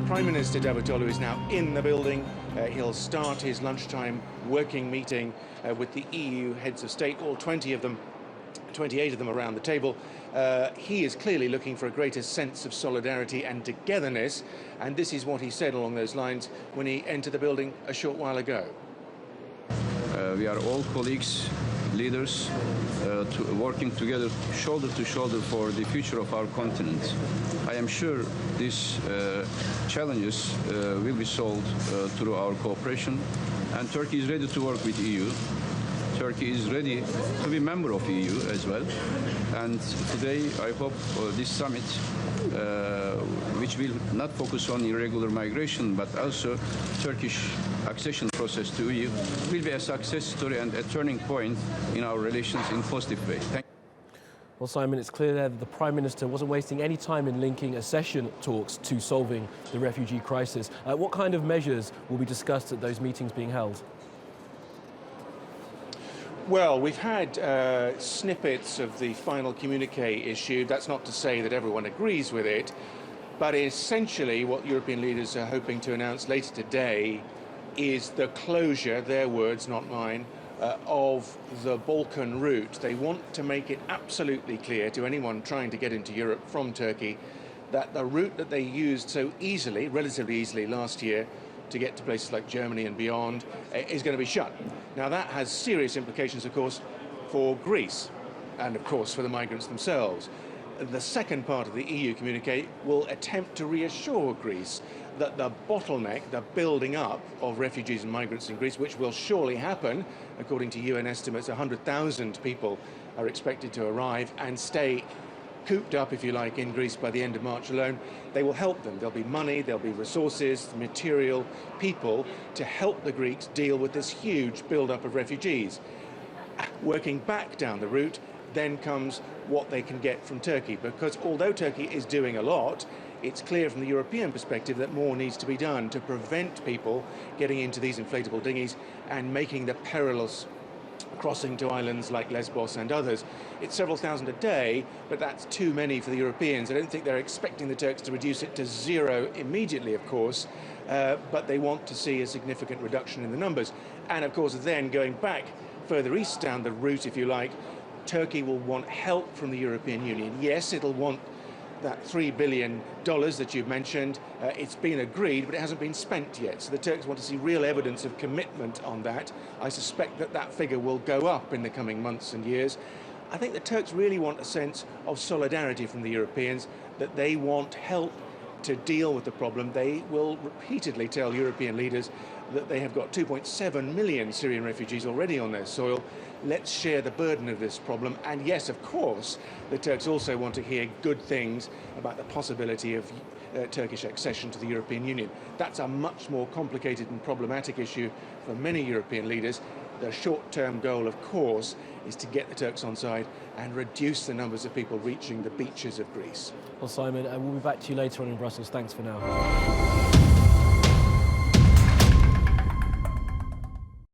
Prime Minister Davutoglu is now in the building. He'll start his lunchtime working meeting with the EU heads of state, all 28 of them around the table. He is clearly looking for a greater sense of solidarity and togetherness, and this is what he said along those lines when he entered the building a short while ago. We are all colleagues, leaders, working together shoulder to shoulder for the future of our continent. I am sure these challenges will be solved through our cooperation, and Turkey is ready to work with EU. Turkey is ready to be a member of EU as well. And today, I hope this summit, which will not focus on irregular migration, but also Turkish accession process to EU, will be a success story and a turning point in our relations in a positive way. Thank you. Well, Simon, it's clear there that the Prime Minister wasn't wasting any time in linking accession talks to solving the refugee crisis. What kind of measures will be discussed at those meetings being held? Well, we've had snippets of the final communique issued. That's not to say that everyone agrees with it, but essentially what European leaders are hoping to announce later today is the closure, their words, not mine, of the Balkan route. They want to make it absolutely clear to anyone trying to get into Europe from Turkey that the route that they used so easily, relatively easily last year, to get to places like Germany and beyond, is going to be shut. Now that has serious implications, of course, for Greece and, of course, for the migrants themselves. The second part of the EU communique will attempt to reassure Greece that the bottleneck, the building up of refugees and migrants in Greece, which will surely happen, according to UN estimates, 100,000 people are expected to arrive and stay cooped up, if you like, in Greece by the end of March alone. They will help them. There'll be money, there'll be resources, material, people to help the Greeks deal with this huge build-up of refugees. Working back down the route, then comes what they can get from Turkey, because although Turkey is doing a lot, it's clear from the European perspective that more needs to be done to prevent people getting into these inflatable dinghies and making the perilous crossing to islands like Lesbos and others. It's several thousand a day, but that's too many for the Europeans. I don't think they're expecting the Turks to reduce it to zero immediately, of course, but they want to see a significant reduction in the numbers. And of course, then going back further east down the route, if you like, Turkey will want help from the European Union. Yes, it'll want that $3 billion that you've mentioned. It's been agreed, but it hasn't been spent yet. So the Turks want to see real evidence of commitment on that. I suspect that that figure will go up in the coming months and years. I think the Turks really want a sense of solidarity from the Europeans, that they want help to deal with the problem. They will repeatedly tell European leaders that they have got 2.7 million Syrian refugees already on their soil. Let's share the burden of this problem. And yes, of course, the Turks also want to hear good things about the possibility of Turkish accession to the European Union. That's a much more complicated and problematic issue for many European leaders. The short-term goal, of course, is to get the Turks on side and reduce the numbers of people reaching the beaches of Greece. Well, Simon, we'll be back to you later on in Brussels. Thanks for now.